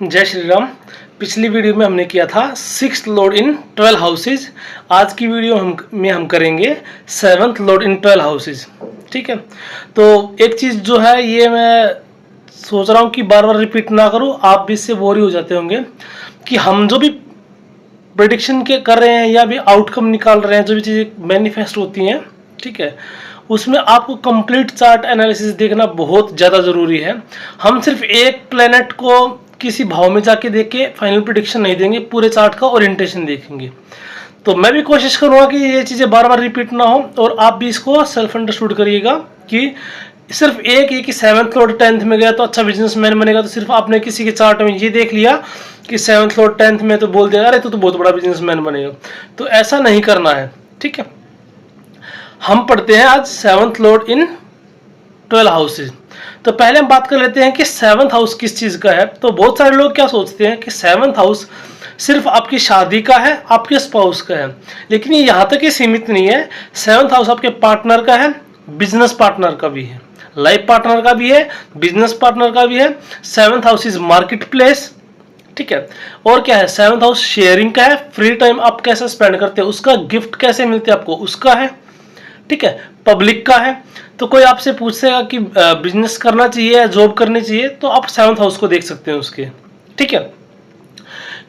जय श्री राम। पिछली वीडियो में हमने किया था 6th लॉर्ड इन 12 हाउसेज। आज की वीडियो में हम करेंगे 7th लॉर्ड इन 12 हाउसेज। ठीक है, तो एक चीज़ जो है ये मैं सोच रहा हूँ कि बार बार रिपीट ना करूँ, आप भी इससे बोर ही हो जाते होंगे कि हम जो भी प्रेडिक्शन के कर रहे हैं या भी आउटकम निकाल रहे हैं, जो भी चीज़ें मैनिफेस्ट होती हैं, ठीक है, उसमें आपको कंप्लीट चार्ट एनालिसिस देखना बहुत ज़्यादा ज़रूरी है। हम सिर्फ एक प्लेनेट को किसी भाव में जाके देख के फाइनल प्रेडिक्शन नहीं देंगे, पूरे चार्ट का ओरिएंटेशन देखेंगे। तो मैं भी कोशिश करूँगा कि ये चीज़ें बार बार रिपीट ना हो और आप भी इसको सेल्फ अंडरस्टूड करिएगा कि सिर्फ एक ही कि 7th लॉर्ड 10th में गया तो अच्छा बिजनेसमैन बनेगा, तो सिर्फ आपने किसी के चार्ट में ये देख लिया कि 7th लॉर्ड 10th में तो बोल दिया अरे तो बहुत बड़ा बिजनेसमैन बनेगा, तो ऐसा नहीं करना है। ठीक है, हम पढ़ते हैं आज 7th लॉर्ड इन 12 हाउसेज। तो पहले हम बात कर लेते हैं कि 7th हाउस किस चीज़ का है। तो बहुत सारे लोग क्या सोचते हैं कि 7th हाउस सिर्फ आपकी शादी का है, आपके स्पाउस का है, लेकिन ये यहाँ तक ही सीमित नहीं है। 7th हाउस आपके पार्टनर का है, बिजनेस पार्टनर का भी है, लाइफ पार्टनर का भी है, बिजनेस पार्टनर का भी है। 7th house is market place. ठीक है, और क्या है, 7th हाउस शेयरिंग का है, फ्री टाइम आप कैसे स्पेंड करते हैं उसका, गिफ्ट कैसे मिलते हैं आपको उसका है। ठीक है, पब्लिक का है। तो कोई आपसे पूछेगा कि बिजनेस करना चाहिए या जॉब करनी चाहिए, तो आप 7th हाउस को देख सकते हैं उसके। ठीक है,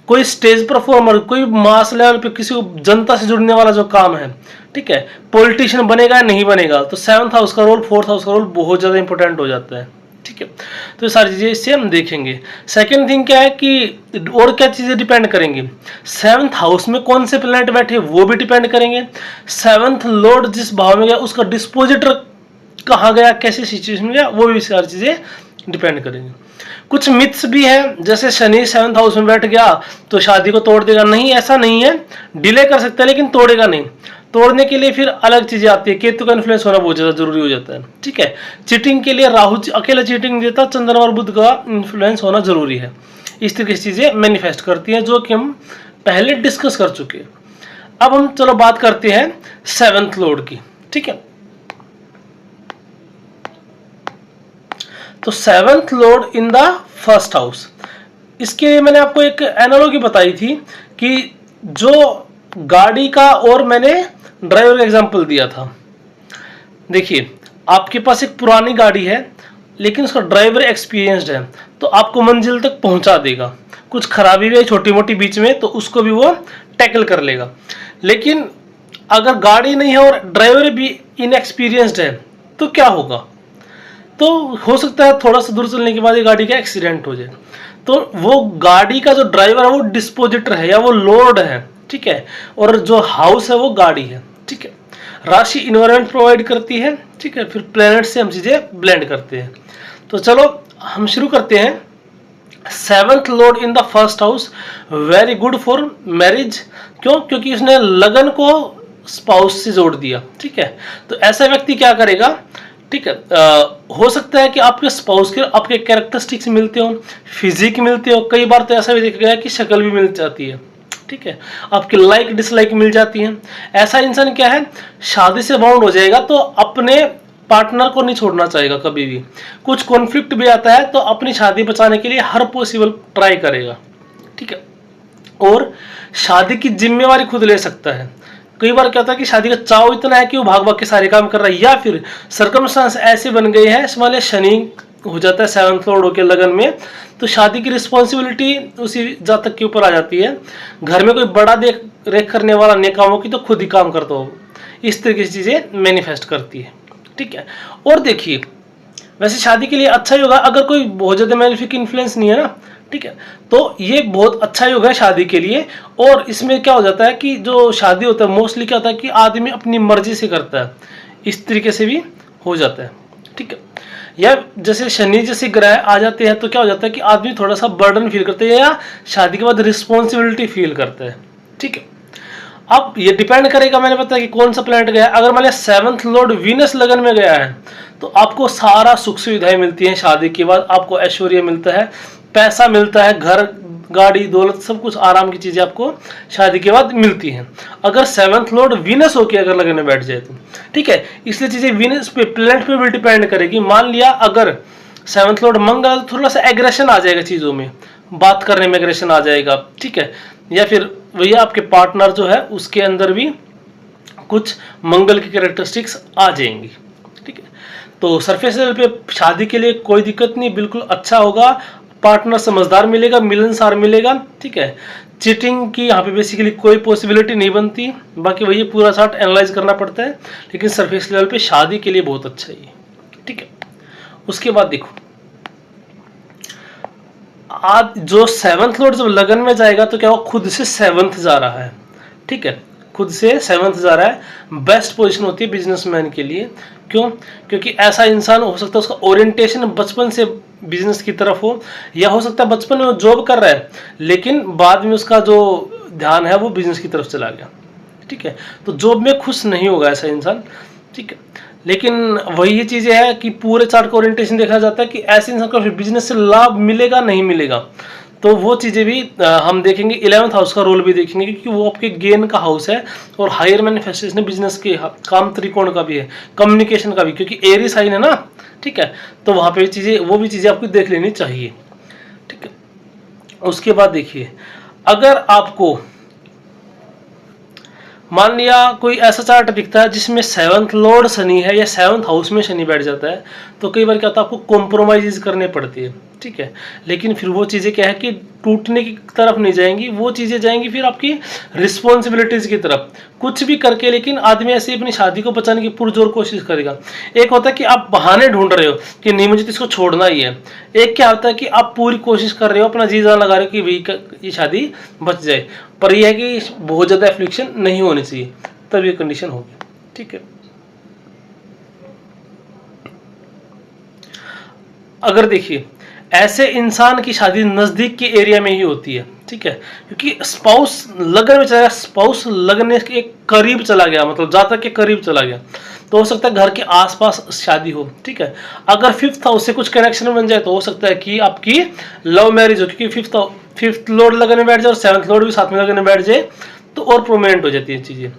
कोई स्टेज परफॉर्मर, कोई मास लेवल पे किसी को जनता से जुड़ने वाला जो काम है, ठीक है, पॉलिटिशियन बनेगा या नहीं बनेगा, तो 7th हाउस का रोल, 4th हाउस का रोल बहुत ज़्यादा इंपॉर्टेंट हो जाता है। ठीक है, तो ये सारी चीज़ें इससे हम देखेंगे। सेकंड थिंग क्या है कि और क्या चीज़ें डिपेंड करेंगी, 7th हाउस में कौन से प्लैनेट बैठे वो भी डिपेंड करेंगे। 7th लॉर्ड जिस भाव में गया उसका डिस्पोजिटर कहाँ गया, कैसी सिचुएशन में गया, वो भी सारी चीज़ें डिपेंड करेंगे। कुछ मिथ्स भी है, जैसे शनि 7th हाउस में बैठ गया तो शादी को तोड़ देगा, नहीं ऐसा नहीं है, डिले कर सकता है लेकिन तोड़ेगा नहीं। तोड़ने के लिए फिर अलग चीजें आती है, केतु का इन्फ्लुएंस होना बहुत ज्यादा जरूरी हो जाता है। ठीक है, चीटिंग के लिए राहु अकेला चीटिंग देता, चंद्रमा और बुध का इन्फ्लुएंस होना जरूरी है। इस तरीके की चीजें मैनिफेस्ट करती हैं जो कि हम पहले डिस्कस कर चुके हैं। अब हम चलो बात करते हैं 7th लॉर्ड की। ठीक है, तो 7th lord in the 1st house, इसके लिए मैंने आपको एक एनालॉजी बताई थी कि जो गाड़ी का, और मैंने ड्राइवर का एग्जांपल दिया था। देखिए, आपके पास एक पुरानी गाड़ी है लेकिन उसका ड्राइवर एक्सपीरियंस्ड है, तो आपको मंजिल तक पहुंचा देगा। कुछ खराबी भी है छोटी मोटी बीच में, तो उसको भी वो टैकल कर लेगा। लेकिन अगर गाड़ी नहीं है और ड्राइवर भी इनएक्सपीरियंस्ड है तो क्या होगा, तो हो सकता है थोड़ा सा दूर चलने के बाद ये गाड़ी का एक्सीडेंट हो जाए। तो वो गाड़ी का जो ड्राइवर है वो डिस्पोजिटर है या वो लॉर्ड है। ठीक है, और जो हाउस है वो गाड़ी है। ठीक है, राशि इन्वायरमेंट प्रोवाइड करती है। ठीक है, फिर प्लैनेट से हम चीजें ब्लेंड करते हैं। तो चलो हम शुरू करते हैं। 7th lord in the 1st house very good for marriage. क्यों? क्योंकि उसने लगन को स्पाउस से जोड़ दिया। ठीक है, तो ऐसा व्यक्ति क्या करेगा, ठीक है, हो सकता है कि आपके स्पाउस के आपके कैरेक्टरिस्टिक्स मिलते हो, फिजिक मिलते हो, कई बार तो ऐसा भी देखा गया है कि शक्ल भी मिल जाती है। ठीक है, आपकी लाइक डिसलाइक मिल जाती है। ऐसा इंसान क्या है, शादी से बाउंड हो जाएगा तो अपने पार्टनर को नहीं छोड़ना चाहेगा कभी भी। कुछ कॉन्फ्लिक्ट भी आता है तो अपनी शादी बचाने के लिए हर पॉसिबल ट्राई करेगा। ठीक है, और शादी की जिम्मेवारी खुद ले सकता है। कई बार क्या होता है कि शादी का चाव इतना है कि वो भाग भाग के सारे काम कर रहा है, या फिर सर्कमस्टांस ऐसे बन गए हैं, इसमें शनि हो जाता है 7th लॉर्ड होकर लगन में, तो शादी की रिस्पॉन्सिबिलिटी उसी जातक के ऊपर आ जाती है। घर में कोई बड़ा देख रेख करने वाला नहीं कामों की, तो खुद ही काम करता हो। इस तरीके की चीजें मैनिफेस्ट करती है। ठीक है, और देखिए वैसे शादी के लिए अच्छा ही होगा अगर कोई बहुत ज्यादा मैलेफिक इन्फ्लुएंस नहीं है ना। ठीक है, तो ये बहुत अच्छा योग है शादी के लिए। और इसमें क्या हो जाता है कि जो शादी होता है मोस्टली क्या होता है कि आदमी अपनी मर्जी से करता है, इस तरीके से भी हो जाता है। ठीक है, या जैसे शनि जैसे ग्रह आ जाते हैं तो क्या हो जाता है कि आदमी थोड़ा सा बर्डन फील करता है या शादी के बाद रिस्पॉन्सिबिलिटी फील करता है। ठीक है, अब ये डिपेंड करेगा, मैंने बताया कि कौन सा प्लैनेट गया है। अगर मान लिया 7th लॉर्ड वीनस लगन में गया है तो आपको सारा सुख सुविधाएं मिलती हैं शादी के बाद, आपको ऐश्वर्य मिलता है, पैसा मिलता है, घर गाड़ी दौलत सब कुछ आराम की चीजें आपको शादी के बाद मिलती हैं। अगर 7th लॉर्ड वीनस होके अगर लगन में बैठ जाए तो ठीक है, इसलिए चीजें वीनस पे प्लैनेट पे भी डिपेंड करेगी। मान लिया अगर 7th लॉर्ड मंगल, थोड़ा सा एग्रेशन आ जाएगा चीजों में, बात करने में एग्रेशन आ जाएगा, ठीक है, या फिर भैया आपके पार्टनर जो है उसके अंदर भी कुछ मंगल की कैरेक्टरिस्टिक्स आ जाएंगी, ठीक है। तो सरफेस लेवल पे शादी के लिए कोई दिक्कत नहीं, बिल्कुल अच्छा होगा, पार्टनर समझदार मिलेगा, मिलनसार मिलेगा, ठीक है। चीटिंग की यहाँ पे बेसिकली कोई पॉसिबिलिटी नहीं बनती, बाकी वही पूरा चार्ट एनालाइज करना पड़ता है, लेकिन सरफेस लेवल पे शादी के लिए बहुत अच्छा है ये, ठीक है। उसके बाद देखो, आज जो 7th लॉर्ड जब लगन में जाएगा तो क्या वो खुद से 7th जा रहा है, ठीक है, खुद से 7th जा रहा है। बेस्ट पोजीशन होती है बिजनेसमैन के लिए, क्यों? क्योंकि ऐसा इंसान हो सकता है उसका ओरिएंटेशन बचपन से बिजनेस की तरफ हो, या हो सकता है बचपन में वो जॉब कर रहा है लेकिन बाद में उसका जो ध्यान है वो बिजनेस की तरफ चला गया, ठीक है। तो जॉब में खुश नहीं होगा ऐसा इंसान, ठीक है। लेकिन वही चीज़ें है कि पूरे चार्ट का ओरिएंटेशन देखा जाता है कि ऐसे इंसान को बिजनेस से लाभ मिलेगा नहीं मिलेगा, तो वो चीज़ें भी हम देखेंगे। 11th हाउस का रोल भी देखेंगे क्योंकि वो आपके गेन का हाउस है, और हायर मैनिफेस्टेशन बिजनेस के काम त्रिकोण का भी है, कम्युनिकेशन का भी, क्योंकि एरी साइन है ना, ठीक है। तो वहाँ पे चीज़ें, वो भी चीज़ें आपको देख लेनी चाहिए, ठीक है। उसके बाद देखिए, अगर आपको मान लिया कोई ऐसा चार्ट दिखता है जिसमें 7th लॉर्ड शनि है या 7th हाउस में शनि बैठ जाता है, तो कई बार क्या होता है आपको कॉम्प्रोमाइज करने पड़ती है, ठीक है। लेकिन फिर वो चीज़ें क्या है कि टूटने की तरफ नहीं जाएंगी, वो चीज़ें जाएंगी फिर आपकी रिस्पॉन्सिबिलिटीज़ की तरफ, कुछ भी करके। लेकिन आदमी ऐसे अपनी शादी को बचाने की पुरजोर कोशिश करेगा। एक होता है कि आप बहाने ढूंढ रहे हो कि नहीं मुझे तो इसको छोड़ना ही है, एक क्या होता है कि आप पूरी कोशिश कर रहे हो, अपना जी जान लगा रहे हो कि भाई ये शादी बच जाए, पर यह है कि बहुत ज़्यादा एफ्लिक्शन नहीं होनी चाहिए, तब ये कंडीशन होगी, ठीक है। अगर देखिए ऐसे इंसान की शादी नज़दीक के एरिया में ही होती है, ठीक है, क्योंकि स्पाउस लगन में चला गया, स्पाउस लगने के करीब चला गया, मतलब जातक के करीब चला गया, तो हो सकता है घर के आसपास शादी हो, ठीक है। अगर 5th हाउस से कुछ कनेक्शन बन जाए तो हो सकता है कि आपकी लव मैरिज हो, क्योंकि 5th लॉर्ड लगन में बैठ जाए और 7th लॉर्ड भी साथ में लगन में बैठ जाए तो और प्रोमिनेंट हो जाती है चीज़ें,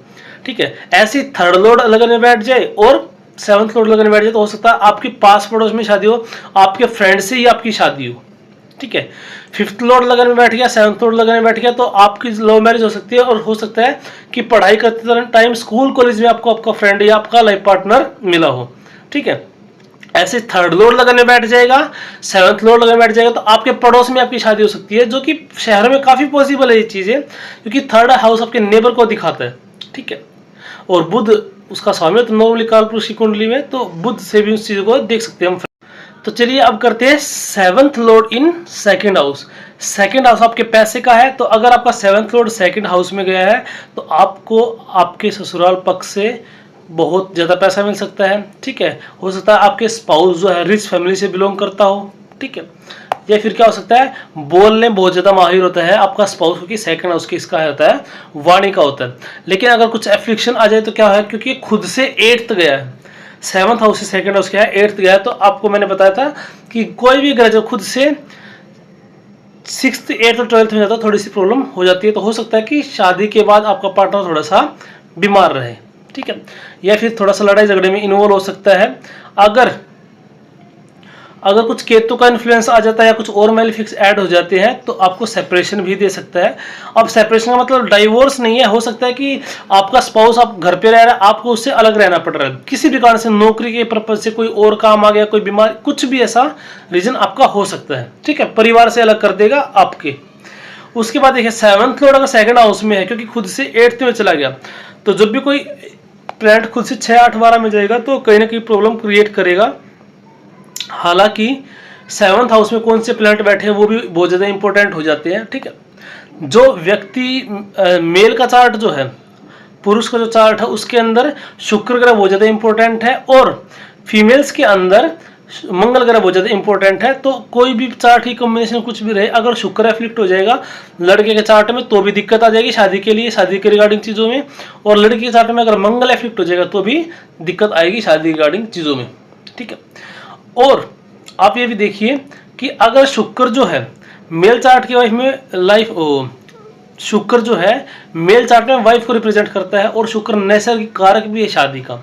ठीक है। ऐसी 3rd लॉर्ड लगन में बैठ जाए और 7th लॉर्ड लगन में बैठ जाए तो हो सकता है आपकी पास पड़ोस में शादी हो, आपके फ्रेंड से ही आपकी शादी हो, ठीक है। 5th लॉर्ड लगन में बैठ गया, 7th लॉर्ड लगन में बैठ गया, तो आपकी लव मैरिज हो सकती है, और हो सकता है कि पढ़ाई करते टाइम स्कूल कॉलेज में आपको आपका फ्रेंड या आपका लाइफ पार्टनर मिला हो, ठीक है। ऐसे 3rd लॉर्ड लगन में बैठ जाएगा, 7th लॉर्ड लगन में बैठ जाएगा, तो आपके पड़ोस में आपकी शादी हो सकती है, जो कि शहरों में काफ़ी पॉसिबल है ये चीज़ें, क्योंकि 3rd हाउस आपके नेबर को दिखाता है, ठीक है। और बुध उसका स्वामी तो नॉर्मली कालपुरुष की कुंडली में, तो बुध से भी उस चीज़ को देख सकते हैं हम। तो चलिए अब करते हैं 7th लॉर्ड इन 2nd हाउस। 2nd हाउस आपके पैसे का है, तो अगर आपका 7th लॉर्ड 2nd हाउस में गया है तो आपको आपके ससुराल पक्ष से बहुत ज़्यादा पैसा मिल सकता है, ठीक है। हो सकता है आपके स्पाउस जो है रिच फैमिली से बिलोंग करता हो, ठीक है। या फिर क्या हो सकता है बोलने बहुत ज़्यादा माहिर होता है आपका स्पाउस, क्योंकि 2nd हाउस की इसका होता है वाणी का होता है। लेकिन अगर कुछ एफ्लिक्शन आ जाए तो क्या है, क्योंकि खुद से 8th गया है, 7th हाउस से 2nd हाउस क्या है 8th गया है, तो आपको मैंने बताया था कि कोई भी ग्रह जो खुद से 6th 8th और 12th में जाता है थोड़ी सी प्रॉब्लम हो जाती है। तो हो सकता है कि शादी के बाद आपका पार्टनर थोड़ा सा बीमार रहे, ठीक है, या फिर थोड़ा सा लड़ाई झगड़े में इन्वॉल्व हो सकता है। अगर कुछ केतु का इन्फ्लुएंस आ जाता है या कुछ और मैलिफिक्स ऐड हो जाते हैं तो आपको सेपरेशन भी दे सकता है। अब सेपरेशन का मतलब डाइवोर्स नहीं है, हो सकता है कि आपका स्पाउस आप घर पे रह रहा है, आपको उससे अलग रहना पड़ रहा है किसी भी कारण से, नौकरी के पर्पज से, कोई और काम आ गया, कोई बीमारी, कुछ भी ऐसा रीजन आपका हो सकता है, ठीक है, परिवार से अलग कर देगा आपके। उसके बाद देखिए 7th लॉर्ड अगर 2nd हाउस में है, क्योंकि खुद से 8th में चला गया, तो जब भी कोई प्लैनेट खुद से 6, 8, 12 में जाएगा तो कहीं ना कहीं प्रॉब्लम क्रिएट करेगा। हालांकि 7th हाउस में कौन से प्लैनेट बैठे हैं वो भी बहुत ज़्यादा इंपॉर्टेंट हो जाते हैं, ठीक है। जो व्यक्ति मेल का चार्ट जो है, पुरुष का जो चार्ट है उसके अंदर शुक्र ग्रह बहुत ज़्यादा इंपॉर्टेंट है, और फीमेल्स के अंदर मंगल ग्रह बहुत ज़्यादा इंपॉर्टेंट है। तो कोई भी चार्ट की कॉम्बिनेशन कुछ भी रहे, अगर शुक्र एफ्लिक्ट हो जाएगा लड़के के चार्ट में तो भी दिक्कत आ जाएगी शादी के लिए, शादी के रिगार्डिंग चीज़ों में, और लड़की के चार्ट में अगर मंगल एफ्लिक्ट हो जाएगा तो भी दिक्कत आएगी शादी रिगार्डिंग चीज़ों में, ठीक है। और आप ये भी देखिए कि अगर शुक्र जो है मेल चार्ट की वाइफ में शुक्र जो है मेल चार्ट में वाइफ को रिप्रेजेंट करता है, और शुक्र नैसर्गिक कारक भी है शादी का।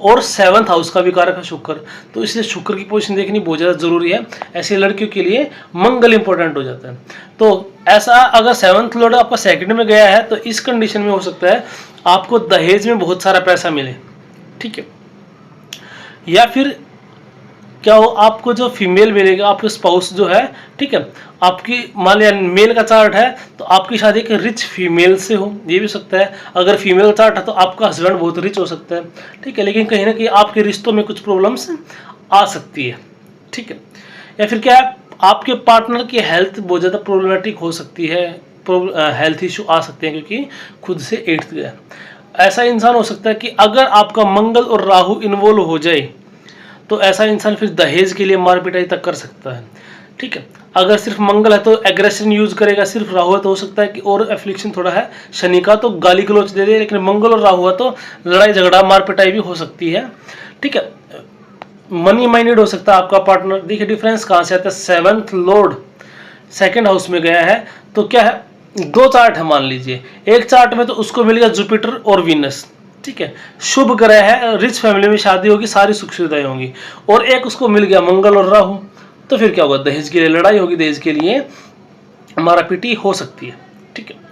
और 7th हाउस का भी कारक है शुक्र, तो इसलिए शुक्र की पोजीशन देखनी बहुत ज़्यादा जरूरी है। ऐसे लड़कियों के लिए मंगल इंपॉर्टेंट हो जाता है। तो ऐसा अगर 7th लॉर्ड आपका सेकंड में गया है तो इस कंडीशन में हो सकता है आपको दहेज में बहुत सारा पैसा मिले, ठीक है। या फिर क्या हो, आपको जो फीमेल मिलेगा, आपके स्पाउस जो है, ठीक है, आपकी मान लिया मेल का चार्ट है तो आपकी शादी एक रिच फीमेल से हो, ये भी सकता है। अगर फीमेल का चार्ट है तो आपका हस्बैंड बहुत रिच हो सकता है, ठीक है, लेकिन कहीं ना कहीं आपके रिश्तों में कुछ प्रॉब्लम्स आ सकती है, ठीक है। या फिर क्या है, आपके पार्टनर की हेल्थ बहुत ज़्यादा प्रॉब्लमेटिक हो सकती है, हेल्थ इशू आ सकते हैं क्योंकि खुद से 8th गया। ऐसा इंसान हो सकता है कि अगर आपका मंगल और राहु इन्वॉल्व हो जाए तो ऐसा इंसान फिर दहेज के लिए मार पिटाई तक कर सकता है, ठीक है। अगर सिर्फ मंगल है तो एग्रेशन यूज करेगा, सिर्फ राहु है तो हो सकता है कि और एफ्लिक्शन थोड़ा है शनि का तो गाली गलौच दे दे, लेकिन मंगल और राहु है तो लड़ाई झगड़ा मार पिटाई भी हो सकती है, ठीक है। मनी माइंडेड हो सकता है आपका पार्टनर। देखिए डिफरेंस कहाँ से आता है, 7th लॉर्ड सेकेंड हाउस में गया है तो क्या है, दो चार्ट है मान लीजिए, एक चार्ट में तो उसको मिल गया जुपिटर और वीनस, ठीक है, शुभ ग्रह है, रिच फैमिली में शादी होगी, सारी सुख सुविधाएं होंगी, और एक उसको मिल गया मंगल और राहु, तो फिर क्या होगा, दहेज के लिए लड़ाई होगी, दहेज के लिए मारापीटी हो सकती है, ठीक है।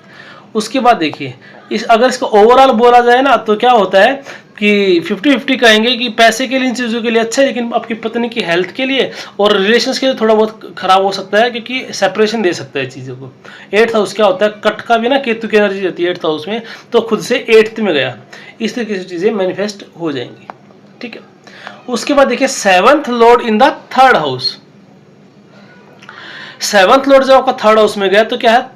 उसके बाद देखिए अगर इसका ओवरऑल बोला जाए ना तो क्या होता है कि 50-50 कहेंगे कि पैसे के लिए, इन चीज़ों के लिए अच्छा है, लेकिन आपकी पत्नी की हेल्थ के लिए और रिलेशंस के लिए थोड़ा बहुत खराब हो सकता है क्योंकि सेपरेशन दे सकता है चीज़ों को। 8th हाउस क्या होता है, कट का भी ना केतु की एनर्जी रहती है 8th हाउस में, तो खुद से 8th में गया, इस तरीके से चीज़ें मैनिफेस्ट हो जाएंगी, ठीक है। उसके बाद देखिए 7th lord in the 3rd house. 7th Lord जब आपका 3rd हाउस में गया तो क्या है,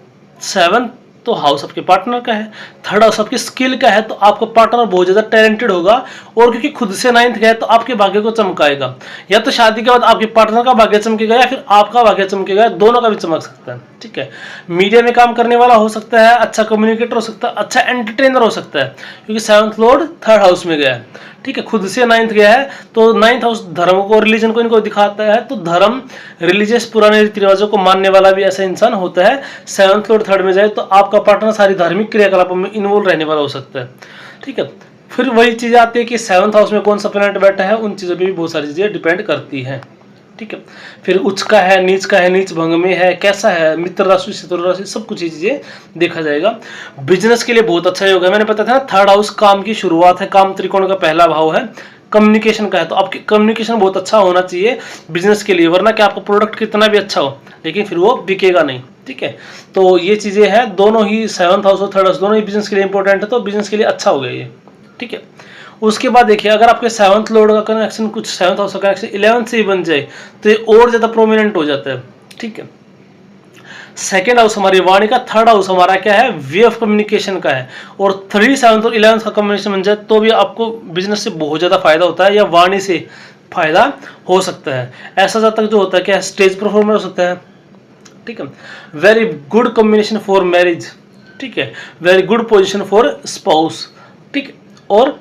7th तो हाउस आपके पार्टनर का है, 3rd हाउस आपकी स्किल का है, तो आपका पार्टनर बहुत ज्यादा टैलेंटेड होगा, और क्योंकि खुद से 9th गया तो आपके भाग्य को चमकाएगा। या तो शादी के बाद आपके पार्टनर का भाग्य चमकेगा या फिर आपका भाग्य चमकेगा, दोनों का भी चमक सकता है, ठीक है। मीडिया में काम करने वाला हो सकता है, अच्छा कम्युनिकेटर हो सकता है, अच्छा एंटरटेनर हो सकता है, क्योंकि 7th लॉर्ड 3rd हाउस में गया है, ठीक है, खुद से 9th गया है, तो 9th हाउस धर्म को, रिलीजन को इनको दिखाता है, तो धर्म, रिलीजियस पुराने रीति रिवाजों को मानने वाला भी ऐसा इंसान होता है। 7th लॉर्ड 3rd में जाए तो आपका पार्टनर सारी धार्मिक क्रियाकलापों में इन्वॉल्व रहने वाला हो सकता है, ठीक है। फिर वही चीजें आती है कि 7th हाउस में कौन सा प्लैनेट बैठा है, उन चीजों पर भी बहुत सारी चीजें डिपेंड करती है, ठीक है। फिर उच्च का है, नीच भंग में है, कैसा है, मित्र राशि, शत्रु राशि, सब कुछ ये चीजें देखा जाएगा। बिजनेस के लिए बहुत अच्छा योग है, मैंने पता था ना 3rd हाउस काम की शुरुआत है, काम त्रिकोण का पहला भाव है, कम्युनिकेशन का है, तो आपकी कम्युनिकेशन बहुत अच्छा होना चाहिए बिजनेस के लिए, वरना क्या आपका प्रोडक्ट कितना भी अच्छा हो लेकिन फिर वो बिकेगा नहीं, ठीक है। तो ये चीजें हैं, दोनों ही 7th हाउस और 3rd हाउस दोनों ही बिजनेस के लिए इंपॉर्टेंट है, तो बिजनेस के लिए अच्छा हो गया ये, ठीक है। उसके बाद देखिए अगर आपके 7th लॉर्ड का कनेक्शन कुछ 7th हाउस का कनेक्शन 11th से ही बन जाए तो ये और ज्यादा प्रोमिनेंट हो जाता है, ठीक है। 2nd हाउस हमारी वाणी का, 3rd हाउस हमारा क्या है, वे ऑफ कम्युनिकेशन का है, और 3, 7 और 11 का कॉम्बिनेशन बन जाए तो भी आपको बिजनेस से बहुत ज्यादा फायदा होता है, या वाणी से फायदा हो सकता है। ऐसा जब तक जो होता है क्या, स्टेज परफॉर्मर हो सकता है, ठीक है। Very good combination for marriage, ठीक है, very good position for spouse, ठीक है। और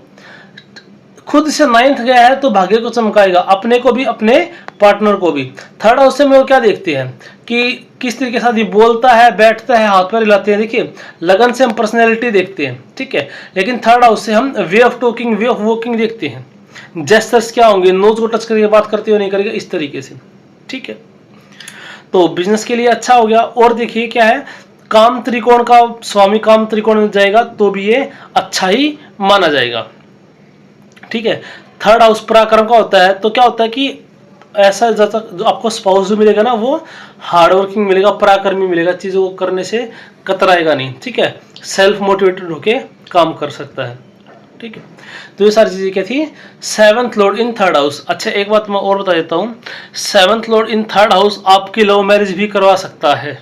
खुद से 9th गया है तो भाग्य को चमकाएगा, अपने को भी अपने पार्टनर को भी। 3rd हाउस से में वो क्या देखते हैं कि किस तरीके से बोलता है, बैठता है, हाथ पैर हिलाते हैं, देखिए लगन से हम पर्सनैलिटी देखते हैं, ठीक है, लेकिन 3rd हाउस से हम way of talking, way of walking देखते हैं, जेस्चर्स क्या होंगे, नोज को टच करके बात करते हो नहीं करेगा, इस तरीके से, ठीक है। तो बिजनेस के लिए अच्छा हो गया। और देखिए क्या है, काम त्रिकोण का स्वामी काम त्रिकोण में जाएगा तो भी ये अच्छा ही माना जाएगा, ठीक है। 3rd हाउस पराक्रम का होता है, तो क्या होता है कि ऐसा जो आपको स्पाउस जो मिलेगा ना वो हार्ड वर्किंग मिलेगा, पराक्रमी मिलेगा, चीजों को करने से कतराएगा नहीं, ठीक है, सेल्फ मोटिवेटेड होके काम कर सकता है, ठीक है। तो ये सारी चीजें क्या थी, 7th लॉर्ड इन 3rd हाउस। अच्छा एक बात मैं और बता देता हूँ, 7th लॉर्ड इन 3rd हाउस आपकी लव मैरिज भी करवा सकता है,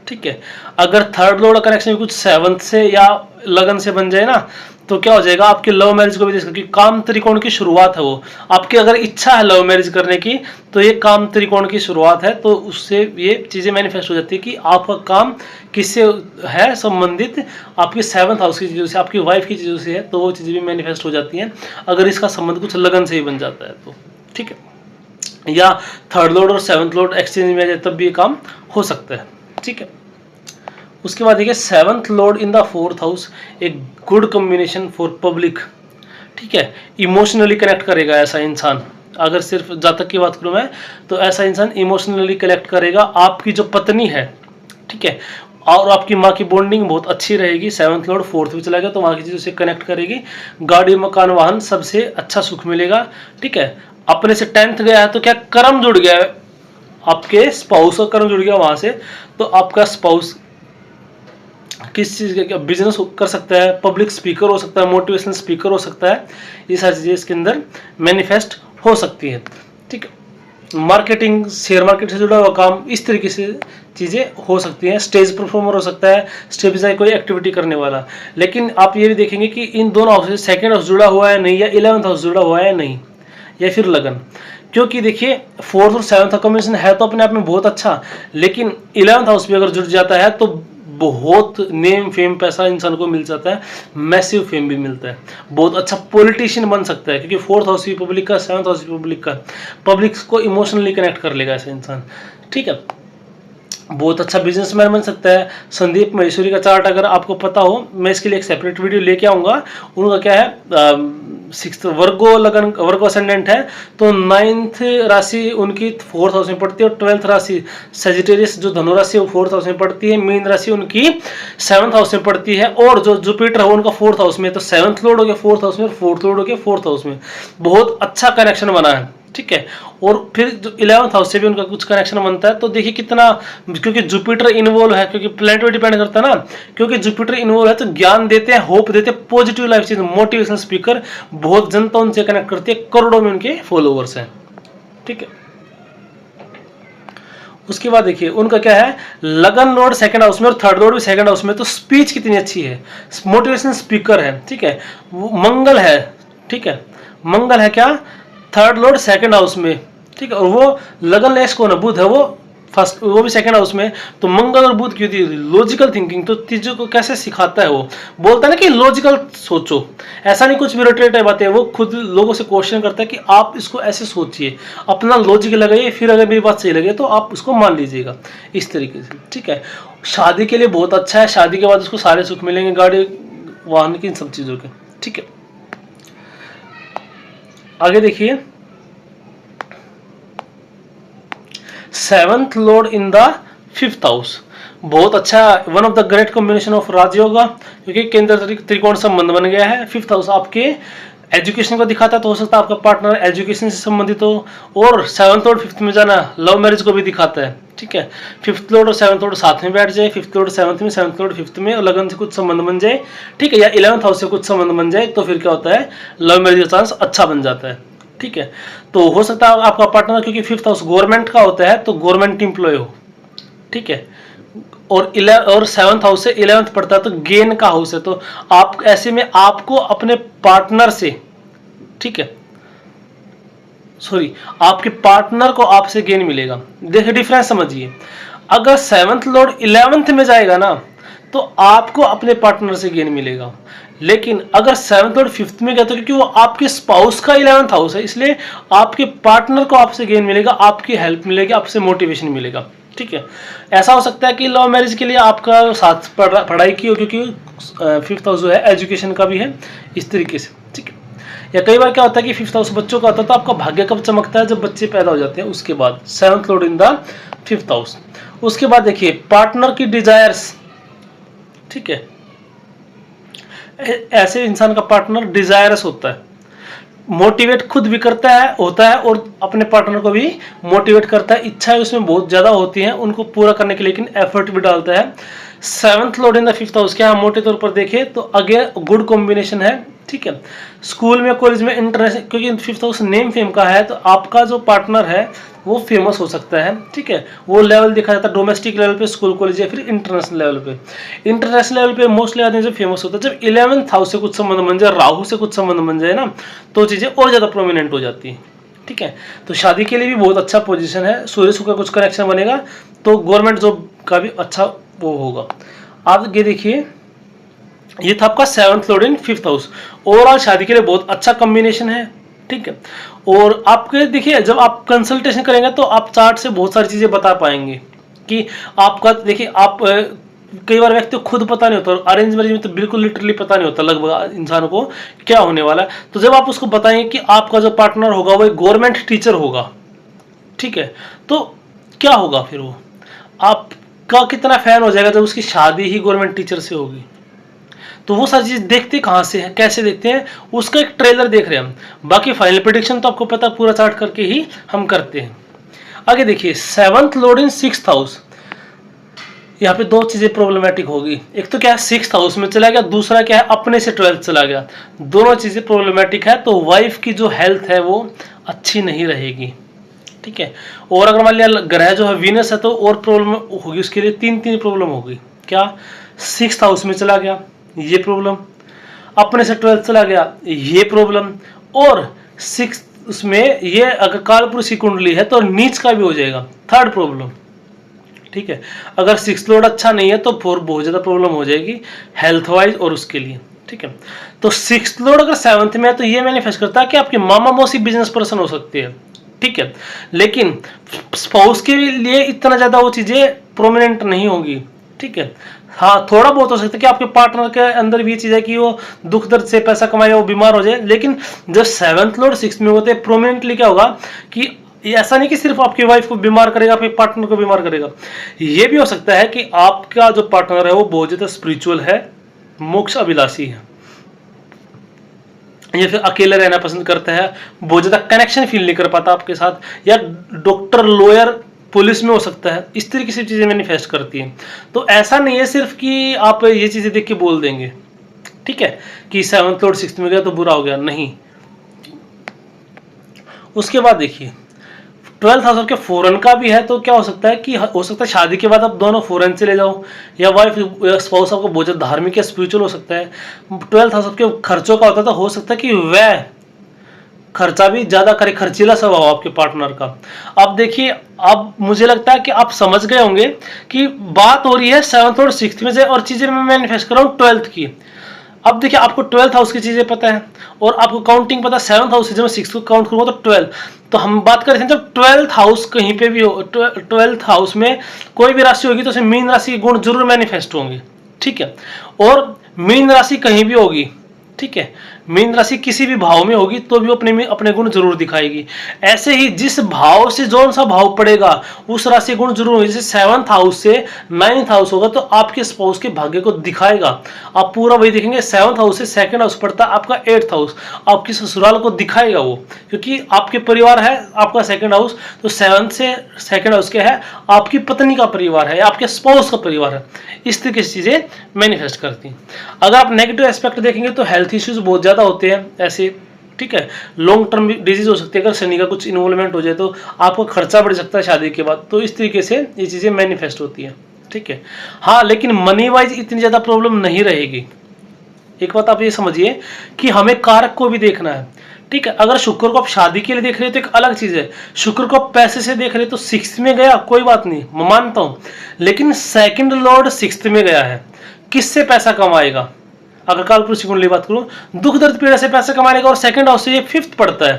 ठीक है। अगर 3rd लॉर्ड का कनेक्शन कुछ 7th से या लगन से बन जाए ना तो क्या हो जाएगा, आपकी लव मैरिज को भी देख सकते, काम त्रिकोण की शुरुआत है वो, आपकी अगर इच्छा है लव मैरिज करने की तो ये काम त्रिकोण की शुरुआत है, तो उससे ये चीजें मैनिफेस्ट हो जाती है कि आपका काम किससे है संबंधित, आपकी 7th हाउस की चीजों से, आपकी वाइफ की चीजों से है, तो वो चीजें भी मैनिफेस्ट हो जाती हैं अगर इसका संबंध कुछ लगन से ही बन जाता है तो, ठीक है। या 3rd लॉर्ड और 7th लॉर्ड एक्सचेंज में आ जाए तब भी ये काम हो सकता है, ठीक है। उसके बाद देखिए 7th lord in the 4th house, एक गुड कॉम्बिनेशन फॉर पब्लिक, ठीक है, इमोशनली कनेक्ट करेगा ऐसा इंसान। अगर सिर्फ जातक की बात करूं मैं, तो ऐसा इंसान इमोशनली कनेक्ट करेगा। आपकी जो पत्नी है, ठीक है, और आपकी माँ की बॉन्डिंग बहुत अच्छी रहेगी। 7th लॉर्ड 4th में चला गया तो वहाँ की चीज़ों से कनेक्ट करेगी। गाड़ी मकान वाहन सबसे अच्छा सुख मिलेगा। ठीक है, अपने से 10th गया है तो क्या कर्म जुड़ गया है, आपके स्पाउस का कर्म जुड़ गया वहाँ से, तो आपका स्पाउस किस चीज़ का बिजनेस कर सकता है, पब्लिक स्पीकर हो सकता है, मोटिवेशनल स्पीकर हो सकता है। ये सारी चीज़ें इसके अंदर मैनिफेस्ट हो सकती है। ठीक है, मार्केटिंग, शेयर मार्केट से जुड़ा हुआ काम, इस तरीके से चीज़ें हो सकती हैं। स्टेज परफॉर्मर हो सकता है, स्टेज पे कोई एक्टिविटी करने वाला। लेकिन आप ये भी देखेंगे कि इन दोनों हाउस से 2nd हाउस जुड़ा हुआ है नहीं, या 11th हाउस जुड़ा हुआ है नहीं, या फिर लगन। क्योंकि देखिए 4th और 7th का कॉम्बिनेशन है तो अपने आप में बहुत अच्छा, लेकिन 11th हाउस भी अगर जुड़ जाता है तो बहुत नेम फेम पैसा इंसान को मिल जाता है, मैसिव फेम भी मिलता है, बहुत अच्छा पॉलिटिशियन बन सकता है। क्योंकि 4th हाउस भी पब्लिक का, 7th हाउस भी पब्लिक का, पब्लिक को इमोशनली कनेक्ट कर लेगा ऐसा इंसान। ठीक है, बहुत अच्छा बिजनेसमैन बन सकता है। संदीप महेश्वरी का चार्ट अगर आपको पता हो, मैं इसके लिए एक सेपरेट वीडियो लेके आऊँगा। उनका क्या है, 6th वर्गो लगन, वर्गो असेंडेंट है, तो 9th राशि उनकी 4th हाउस में पड़ती है, और 12th राशि सेजिटेरियस जो धनु राशि है वो 4th हाउस में पड़ती है, मीन राशि उनकी 7th हाउस में पड़ती है, और जो जुपिटर है उनका 4th हाउस में। तो 7th लॉर्ड हो गया 4th हाउस में, और 4th लॉर्ड हो गया 4th हाउस में। बहुत अच्छा कनेक्शन बना है। ठीक है, और फिर जो 11th हाउस से भी उनका कुछ कनेक्शन बनता है। तो देखिए कितना, क्योंकि जुपिटर इन्वॉल्व है, क्योंकि प्लैनेट पे डिपेंड करता है ना, क्योंकि जुपिटर इन्वॉल्व है तो ज्ञान देते हैं, होप देते हैं, positive life change, motivational speaker, बहुत जनता उनसे कनेक्ट करती है, करोड़ों में उनके फॉलोवर्स हैं। ठीक है, उसके बाद देखिए उनका क्या है, लगन लॉर्ड 2nd हाउस में और 3rd लॉर्ड भी 2nd हाउस में, तो स्पीच कितनी अच्छी है, मोटिवेशनल स्पीकर है। ठीक है, वो मंगल है। ठीक है, मंगल है क्या, 3rd लॉर्ड 2nd हाउस में। ठीक है, और वो लगन लेस कौन है, बुध है, वो फर्स्ट, वो भी 2nd हाउस में। तो मंगल और बुध की होती है लॉजिकल थिंकिंग, तो चीजों को कैसे सिखाता है, वो बोलता है ना कि लॉजिकल सोचो, ऐसा नहीं कुछ भी रोटेट बातें, वो खुद लोगों से क्वेश्चन करता है कि आप इसको ऐसे सोचिए, अपना लॉजिक लगाइए, फिर अगर मेरी बात सही लगे तो आप उसको मान लीजिएगा, इस तरीके से। ठीक है, शादी के लिए बहुत अच्छा है, शादी के बाद उसको सारे सुख मिलेंगे, गाड़ी वाहन की, इन सब चीजों के। ठीक है, आगे देखिए 7th lord in the 5th house, बहुत अच्छा, one of the great combination of Rajyoga, क्योंकि केंद्र त्रिकोण संबंध बन गया है। 5th हाउस आपके एजुकेशन को दिखाता है, तो हो सकता है आपका पार्टनर एजुकेशन से संबंधित हो, और 7th लॉर्ड 5th में जाना लव मैरिज को भी दिखाता है। ठीक है, 5th लॉर्ड और 7th लॉर्ड साथ में बैठ जाए, 5th लॉर्ड 7th में, 7th लॉर्ड 5th में, और लगन से कुछ संबंध बन जाए। ठीक है, या 11th हाउस से कुछ संबंध बन जाए, तो फिर क्या होता है, लव मैरिज का चांस अच्छा बन जाता है। ठीक है, तो हो सकता है आपका पार्टनर, क्योंकि 5th हाउस गवर्नमेंट का होता है, तो गवर्नमेंट एम्प्लॉय हो। ठीक है, और 7th हाउस से 11th पड़ता है तो गेन का हाउस है, तो आप ऐसे में आपको अपने पार्टनर से, ठीक है, सॉरी, आपके पार्टनर को आपसे गेन मिलेगा। देखिए डिफरेंस समझिए, अगर 7th लॉर्ड 11th में जाएगा ना, तो आपको अपने पार्टनर से गेन मिलेगा। लेकिन अगर 7th लॉर्ड 5th में गया, तो क्योंकि वो आपके स्पाउस का 11th हाउस है, इसलिए आपके पार्टनर को आपसे गेन मिलेगा, आपकी हेल्प मिलेगी, आपसे मोटिवेशन मिलेगा। ठीक है, ऐसा हो सकता है कि लव मैरिज के लिए आपका साथ पढ़ाई की हो, क्योंकि 5th हाउस जो है एजुकेशन का भी है, इस तरीके से। ठीक है, या कई बार क्या होता है कि 5th हाउस बच्चों का होता है, तो आपका भाग्य कब चमकता है, जब बच्चे पैदा हो जाते हैं, उसके बाद 7th lord in the 5th house. उसके बाद देखिए पार्टनर की डिजायर्स। ठीक है, ऐसे इंसान का पार्टनर डिजायरस होता है, मोटिवेट खुद भी करता है, होता है, और अपने पार्टनर को भी मोटिवेट करता है। इच्छाएं उसमें बहुत ज्यादा होती हैं उनको पूरा करने के लिए, लेकिन एफर्ट भी डालता है। 7th lord in the 5th house क्या मोटे तौर पर देखें तो अगेन गुड कॉम्बिनेशन है। ठीक है, स्कूल में, कॉलेज में, इंटरनेशनल, क्योंकि 5th हाउस नेम फेम का है, तो आपका जो पार्टनर है वो फेमस हो सकता है। ठीक है, वो लेवल देखा जाता है डोमेस्टिक लेवल पे, स्कूल कॉलेज, या फिर इंटरनेशनल लेवल पे। इंटरनेशनल लेवल पे मोस्टली आदमी जब फेमस होता है, जब 11th हाउस से कुछ संबंध बन जाए, राहु से कुछ संबंध बन जाए ना, तो चीजें और ज्यादा प्रोमिनेंट हो जाती है। ठीक है, तो शादी के लिए भी बहुत अच्छा पोजीशन है, सूर्य शुक्र का कुछ कनेक्शन बनेगा, तो गवर्नमेंट जॉब का भी अच्छा वो होगा। आप ये देखिए, ये था आपका 7th लॉर्ड इन 5th हाउस। ओवरऑल शादी के लिए बहुत अच्छा कॉम्बिनेशन है। ठीक है, और आपके देखिए जब आप कंसल्टेशन करेंगे तो आप चार्ट से बहुत सारी चीजें बता पाएंगे कि आपका, देखिए आप कई बार व्यक्ति को खुद पता नहीं होता, अरेंज मैरिज में तो बिल्कुल लिटरली पता नहीं होता लगभग इंसान को क्या होने वाला है। तो जब आप उसको बताएंगे कि आपका जो पार्टनर होगा वो एक गवर्नमेंट टीचर होगा, ठीक है, तो क्या होगा फिर वो आपका कितना फैन हो जाएगा जब उसकी शादी ही गवर्नमेंट टीचर से होगी। तो वो सारी चीज देखते कहाँ से हैं, कैसे देखते हैं, उसका एक ट्रेलर देख रहे हैं हम। बाकी फाइनल प्रेडिक्शन तो आपको पता पूरा चार्ट करके ही हम करते हैं। आगे देखिए 7th लॉर्ड इन 6th हाउस। यहाँ पे दो चीजें प्रॉब्लमेटिक होगी, एक तो क्या है 6th हाउस में चला गया, दूसरा क्या है अपने से 12th चला गया। दोनों चीजें प्रॉब्लमेटिक है, तो वाइफ की जो हेल्थ है वो अच्छी नहीं रहेगी, ठीक है। और अगर मान लिया ग्रह जो है वीनस है तो और प्रॉब्लम होगी उसके लिए, तीन प्रॉब्लम होगी। क्या 6th हाउस में चला गया ये प्रॉब्लम, अपने से 12th चला गया ये प्रॉब्लम, और 6th उसमें ये अगर कालपुरुष की कुंडली है तो नीच का भी हो जाएगा, थर्ड प्रॉब्लम, ठीक है। अगर 6th लॉर्ड अच्छा नहीं है तो फिर बहुत ज्यादा प्रॉब्लम हो जाएगी हेल्थ वाइज और उसके लिए, ठीक है। तो 6th लॉर्ड अगर 7th में है तो ये मैनिफेस्ट करता है कि आपके मामा मौसी बिजनेस पर्सन हो सकती है, ठीक है। लेकिन स्पाउस के लिए इतना ज्यादा वो चीजें प्रोमिनेंट नहीं होगी, ठीक है। हाँ थोड़ा बहुत हो सकता है कि आपके पार्टनर के अंदर भी चीज है कि वो दुख दर्द से पैसा कमाए, वो बीमार हो जाए। लेकिन जब 7th लॉर्ड 6th में होते हैं प्रोमिनेंटली क्या होगा कि ऐसा नहीं कि सिर्फ आपकी वाइफ को बीमार करेगा, आपके पार्टनर को बीमार करेगा। ये भी हो सकता है कि आपका जो पार्टनर है वो बहुत ज्यादा स्पिरिचुअल है, मोक्ष अभिलाषी है, या फिर अकेले रहना पसंद करता है, बहुत ज्यादा कनेक्शन फील नहीं कर पाता आपके साथ, या डॉक्टर लॉयर पुलिस में हो सकता है। इस तरीके से चीजें मैनिफेस्ट करती हैं। तो ऐसा नहीं है सिर्फ कि आप ये चीजें देख के बोल देंगे, ठीक है, कि 7th लॉर्ड 6th में गया तो बुरा हो गया, नहीं। उसके बाद देखिए 12th हाउस के फॉरेन का भी है, तो क्या हो सकता है कि हो सकता है शादी के बाद आप दोनों फॉरेन चले जाओ, या वाइफ स्पाउस आपको बहुत ज्यादा धार्मिक या स्पिरिचुअल हो सकता है। 12th हाउस के खर्चों का होता है, तो हो सकता है कि वह खर्चा भी ज्यादा करे, खर्चीला स्वभाव आपके पार्टनर का। अब देखिए, अब मुझे लगता है कि आप समझ गए होंगे कि बात हो रही है 7th और 6th में से, और चीजें मैं मैनिफेस्ट कर रहा हूँ 12th की। अब देखिए आपको 12th हाउस की चीजें पता है और आपको काउंटिंग पता है, 7th हाउस से जब मैं 6th को काउंट करूंगा तो 12। तो हम बात कर रहे थे जब 12th हाउस कहीं पे भी हो, 12th हाउस में कोई भी राशि होगी तो उसमें मीन राशि के गुण जरूर मैनिफेस्ट होंगे, ठीक है। और मीन राशि कहीं भी होगी, ठीक है, मीन राशि किसी भी भाव में होगी तो भी अपने गुण जरूर दिखाएगी। ऐसे ही जिस भाव से जौन सा भाव पड़ेगा उस राशि गुण जरूर होगी। जैसे 7th हाउस से 9th हाउस होगा तो आपके स्पाउस के भाग्य को दिखाएगा। आप पूरा वही देखेंगे। 7th हाउस से 2nd हाउस पड़ता है आपका 8th हाउस, आपकी ससुराल को दिखाएगा वो, क्योंकि आपके परिवार है आपका 2nd हाउस। तो 7th से 2nd हाउस क्या है, आपकी पत्नी का परिवार है या आपके स्पाउस का परिवार है। इस तरीके से चीजें मैनिफेस्ट करती हैं। अगर आप नेगेटिव एस्पेक्ट देखेंगे तो हेल्थ इश्यूज बहुत ज्यादा होते हैं ऐसे, ठीक है। लॉन्ग टर्म डिजीज हो सकती है, अगर शनि का कुछ इन्वॉल्वमेंट हो जाए तो आपका खर्चा बढ़ सकता है शादी के बाद। तो इस तरीके से ये चीजें मैनिफेस्ट होती है, ठीक है। हाँ लेकिन मनी वाइज इतनी ज्यादा प्रॉब्लम नहीं रहेगी। एक बात आप ये समझिए कि हमें कारक को भी देखना है, ठीक है। अगर शुक्र को आप शादी के लिए देख रहे हो तो एक अलग चीज है, शुक्र को आप पैसे से देख रहे हो तो 6th में गया कोई बात नहीं, मैं मानता हूं। लेकिन 2nd लॉर्ड 6th में गया है, किससे पैसा कमाएगा? अगर कालपुरुष की कुंडली बात करूं, दुख दर्द पीड़ा से पैसा कमाएगा, और 2nd हाउस से ये 5th पड़ता है,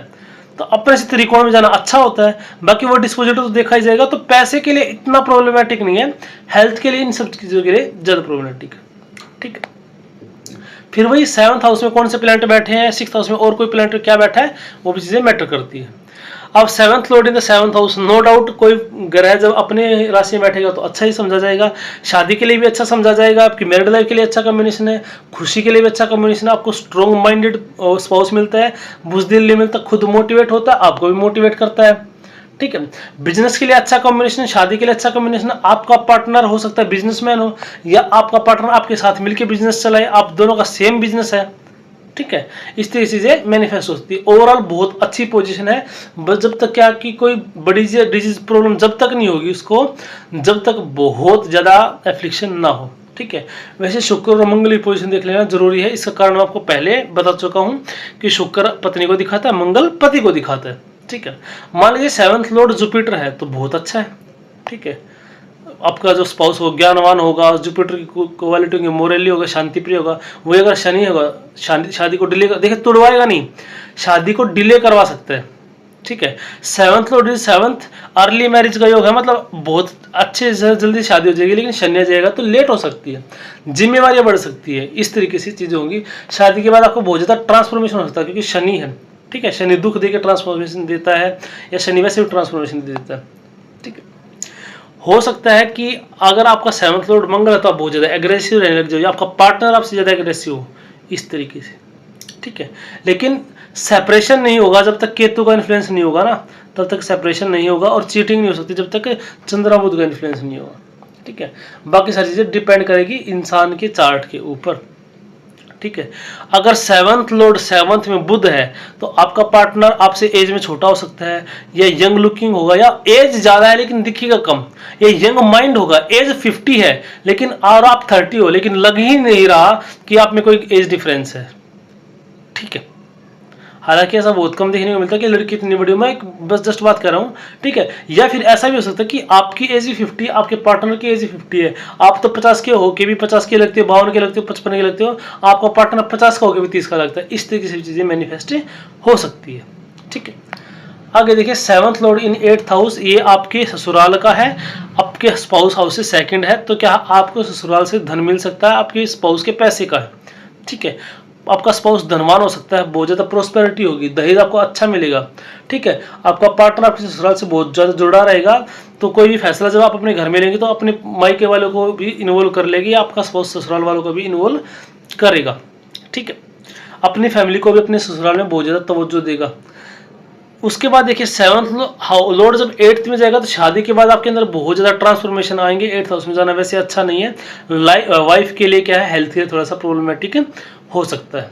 तो अपने से त्रिकोण में जाना अच्छा होता है। बाकी वो डिस्पोजिटर तो देखा ही जाएगा। तो पैसे के लिए इतना प्रॉब्लमेटिक नहीं है, हेल्थ के लिए इन सब चीजों के लिए ज्यादा प्रॉब्लमेटिक है, ठीक है। फिर वही 7th हाउस में कौन से प्लैनेट बैठे हैं, 6th हाउस में और कोई प्लैनेट क्या बैठा है, वो भी चीजें मैटर करती है। अब 7th lord in the 7th house, no doubt कोई ग्रह जब अपने राशि में बैठेगा तो अच्छा ही समझा जाएगा, शादी के लिए भी अच्छा समझा जाएगा, आपकी मैरिड लाइफ के लिए अच्छा कॉम्बिनेशन है, खुशी के लिए भी अच्छा कॉम्बिनेशन है, आपको स्ट्रॉन्ग माइंडेड स्पाउस मिलता है, बुजदिल मिलता है, खुद मोटिवेट होता है, आपको भी मोटिवेट करता है, ठीक है। बिजनेस के लिए अच्छा कॉम्बिनेशन, शादी के लिए अच्छा कॉम्बिनेशन। आपका पार्टनर हो सकता है बिजनेसमैन हो, या आपका पार्टनर आपके साथ मिलकर बिजनेस चलाए, आप दोनों का सेम बिजनेस है, ठीक है। इस तरह से मैनिफेस्ट होती है। ओवरऑल बहुत अच्छी पोजीशन है, बस जब तक क्या कि कोई बड़ी डिजीज प्रॉब्लम जब तक नहीं होगी उसको, जब तक बहुत ज्यादा एफ्लिक्शन ना हो, ठीक है। वैसे शुक्र और मंगल की पोजीशन देख लेना जरूरी है। इसका कारण मैं आपको पहले बता चुका हूं कि शुक्र पत्नी को दिखाता है, मंगल पति को दिखाता है, ठीक है। मान लीजिए 7th लॉर्ड जुपिटर है तो बहुत अच्छा है, ठीक है। आपका जो स्पाउस हो ज्ञानवान होगा, जुपिटर की क्वालिटी होगी, मोरली होगा, शांतिप्रिय होगा। वही अगर शनि होगा शादी को डिले देखिए तोड़वाएगा नहीं, शादी को डिले करवा सकता है, ठीक है। Seventh Lord is seventh, early marriage का योग है, मतलब बहुत अच्छे से जल्दी शादी हो जाएगी, लेकिन शनि जाएगा तो लेट हो सकती है, जिम्मेवारियां बढ़ सकती है, इस तरीके से चीजें होंगी। शादी के बाद आपको बहुत ज्यादा ट्रांसफॉर्मेशन हो सकता है, क्योंकि शनि है, ठीक है। शनि दुख देकर ट्रांसफॉर्मेशन देता है, या शनि वैसे भी ट्रांसफॉर्मेशन देता है, ठीक है। हो सकता है कि अगर आपका सेवंथ लॉर्ड मंगल है तो आप बहुत ज्यादा एग्रेसिव रहने लग जाओ, आपका पार्टनर आपसे ज्यादा एग्रेसिव हो, इस तरीके से, ठीक है। लेकिन सेपरेशन नहीं होगा जब तक केतु का इन्फ्लुएंस नहीं होगा ना, तब तक सेपरेशन नहीं होगा, और चीटिंग नहीं हो सकती जब तक चंद्रमा बुध का इन्फ्लुएंस नहीं होगा, ठीक है। बाकी सारी चीजें डिपेंड करेगी इंसान के चार्ट के ऊपर, ठीक है। अगर सेवंथ लॉर्ड सेवंथ में बुध है तो आपका पार्टनर आपसे एज में छोटा हो सकता है, या यंग लुकिंग होगा, या एज ज्यादा है लेकिन दिखेगा कम, या यंग माइंड होगा, एज 50 है लेकिन और आप 30 हो, लेकिन लग ही नहीं रहा कि आप में कोई एज डिफरेंस है, ठीक है। हालांकि ऐसा बहुत कम देखने को मिलता है कि लड़की इतनी बड़ी, मैं बस जस्ट बात कर रहा हूँ, ठीक है। या फिर ऐसा भी हो सकता है कि आपकी एज ही 50, आपके पार्टनर की एज ही 50 है, आप तो 50 के हो के भी 50 के लगते हो, 52 के लगते हो, 55 के लगते हो, आपका पार्टनर 50 का होकर भी 30 का लगता है, इस तरीके से चीजें मैनिफेस्ट हो सकती है, ठीक है। आगे देखिए, सेवंथ लॉर्ड इन 8th हाउस, ये आपके ससुराल का है, आपके स्पाउस हाउस से सेकंड है, तो क्या आपको ससुराल से धन मिल सकता है, आपके स्पाउस के पैसे का है, ठीक है। आपका स्पाउस धनवान हो सकता है, बहुत ज्यादा प्रोस्पेरिटी होगी, दहेज आपको अच्छा मिलेगा, ठीक है। आपका पार्टनर आपके ससुराल से बहुत ज्यादा जुड़ा रहेगा, तो कोई भी फैसला जब आप अपने घर में लेंगे तो अपने मायके वालों को भी इन्वॉल्व कर लेगी, आपका स्पाउस ससुराल वालों को भी इन्वॉल्व करेगा, ठीक है। अपनी फैमिली को भी अपने ससुराल में बहुत ज्यादा तवज्जो देगा। उसके बाद देखिए, सेवंथ लॉर्ड जब 8th में जाएगा तो शादी के बाद आपके अंदर बहुत ज्यादा ट्रांसफॉर्मेशन आएंगे। 8th हाउस में जाना वैसे अच्छा नहीं है, वाइफ के लिए क्या है, हेल्थ के थोड़ा सा प्रॉब्लमेटिक हो सकता है,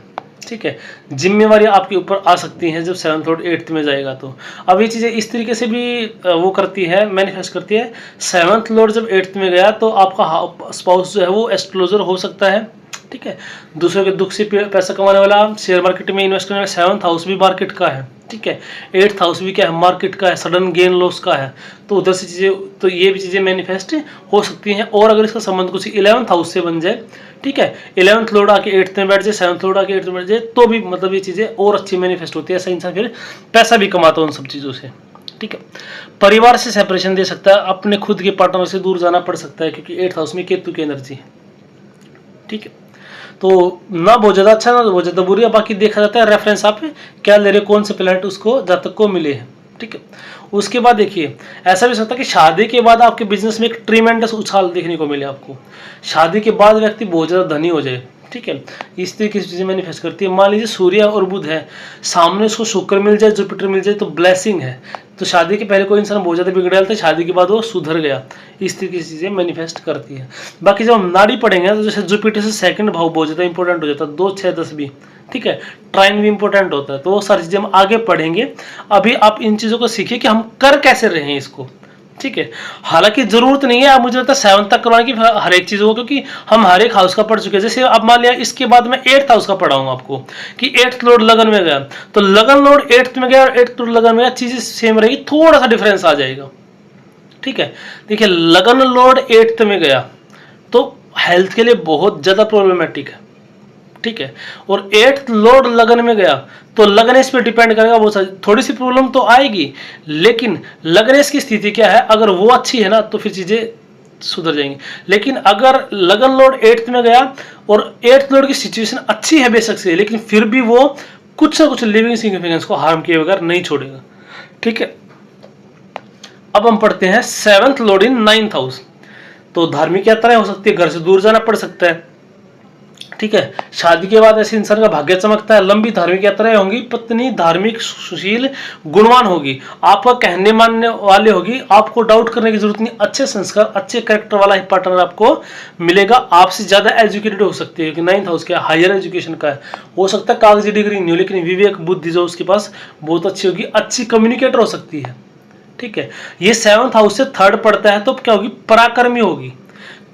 ठीक है। जिम्मेवारी आपके ऊपर आ सकती हैं जब सेवंथ लॉर्ड 8th में जाएगा तो। अब ये चीजें इस तरीके से भी वो करती है, मैनिफेस्ट करती है। सेवंथ लॉर्ड जब 8th में गया तो आपका स्पाउस जो है वो एस्ट्रोलॉजर हो सकता है, ठीक है। दूसरों के दुख से पैसा कमाने वाला, शेयर मार्केट में इन्वेस्ट करने वाला। सेवंथ हाउस भी मार्केट का है, ठीक है। 8th हाउस भी क्या है, मार्केट का है, सडन गेन लॉस का है, तो उधर से चीजें, तो ये भी चीजें मैनिफेस्ट हो सकती हैं। और अगर इसका संबंध कुछ 11th हाउस से बन जाए, ठीक है, 11th लॉर्ड आके 8th में बैठ जाए, 7th लॉर्ड आके 8th में बैठ जाए, तो भी मतलब ये चीजें और अच्छी मैनिफेस्ट होती है। ऐसा इंसान फिर पैसा भी कमाता है उन सब चीजों से, ठीक है। परिवार से सेपरेशन दे सकता है, अपने खुद के पार्टनर से दूर जाना पड़ सकता है, क्योंकि 8th हाउस में केतु की एनर्जी है, ठीक है। तो ना बहुत ज्यादा अच्छा ना बहुत ज्यादा बुरी है, बाकी देखा जाता है रेफरेंस आप क्या ले रहे, कौन से प्लैनेट उसको जातक को मिले हैं, ठीक है। उसके बाद देखिए, ऐसा भी सकता है कि शादी के बाद आपके बिजनेस में एक ट्रीमेंडस उछाल देखने को मिले आपको, शादी के बाद व्यक्ति बहुत ज्यादा धनी हो जाए, ठीक है। इस तरीके की चीजें मैनिफेस्ट करती है। मान लीजिए सूर्य और बुध है, सामने उसको शुक्र मिल जाए, जुपिटर मिल जाए, तो ब्लेसिंग है। तो शादी के पहले कोई इंसान बहुत ज्यादा बिगड़ेल था, शादी के बाद वो सुधर गया, इस तरीके की चीजें मैनिफेस्ट करती है। बाकी जब हम नाड़ी पढ़ेंगे तो जैसे जुपिटर से सेकंड भाव बहुत ज्यादा इंपॉर्टेंट हो जाता है, 2, 6, 10 भी, ठीक है। ट्राइन भी इंपॉर्टेंट होता है, तो वो सारी चीजें हम आगे पढ़ेंगे। अभी आप इन चीजों को सीखिए कि हम कर कैसे रहे हैं इसको, ठीक है। हालांकि जरूरत नहीं है, आप मुझे लगता है 7th तक करवाने की हर एक चीज को, क्योंकि हम हर एक हाउस का पढ़ चुके हैं। जैसे अब मान लिया इसके बाद मैं 8th हाउस का पढ़ाऊंगा आपको कि 8th लॉर्ड लगन में गया, तो लगन लॉर्ड 8th में गया और 8th लॉर्ड लगन में गया, चीजें सेम रहेगी, थोड़ा सा डिफरेंस आ जाएगा, ठीक है। देखिए, लगन लॉर्ड 8th में गया तो हेल्थ के लिए बहुत ज्यादा प्रॉब्लमेटिक है, ठीक है। और 8th लॉर्ड लगन में गया तो लगनेश पे डिपेंड करेगा, वो थोड़ी सी प्रॉब्लम तो आएगी, लेकिन लगनेश की स्थिति क्या है, अगर वो अच्छी है ना तो फिर चीजें सुधर जाएंगी। लेकिन अगर लगन लॉर्ड 8th में गया और 8th लॉर्ड की सिचुएशन अच्छी है बेशक से, लेकिन फिर भी वो कुछ ना कुछ लिविंग सिग्निफिकेंस को हार्म किए बगैर नहीं छोड़ेगा, ठीक है। अब हम पढ़ते हैं 7th लॉर्ड इन 9th हाउस। तो धार्मिक यात्राएं हो सकती है, घर से दूर जाना पड़ सकता है, ठीक है। शादी के बाद ऐसे इंसान का भाग्य चमकता है, लंबी धार्मिक यात्राएं होंगी, पत्नी धार्मिक सुशील गुणवान होगी, आपका कहने मानने वाले होगी, आपको डाउट करने की जरूरत नहीं, अच्छे संस्कार अच्छे कैरेक्टर वाला ही पार्टनर आपको मिलेगा, आपसे ज्यादा एजुकेटेड हो सकती है, क्योंकि 9th हाउस क्या हायर एजुकेशन का है। हो सकता है कागजी डिग्री नहीं हो, लेकिन विवेक बुद्धि जो उसके पास बहुत अच्छी होगी, अच्छी कम्युनिकेटर हो सकती है, ठीक है। ये 7th हाउस से 3rd पड़ता है, तो क्या होगी, पराक्रमी होगी,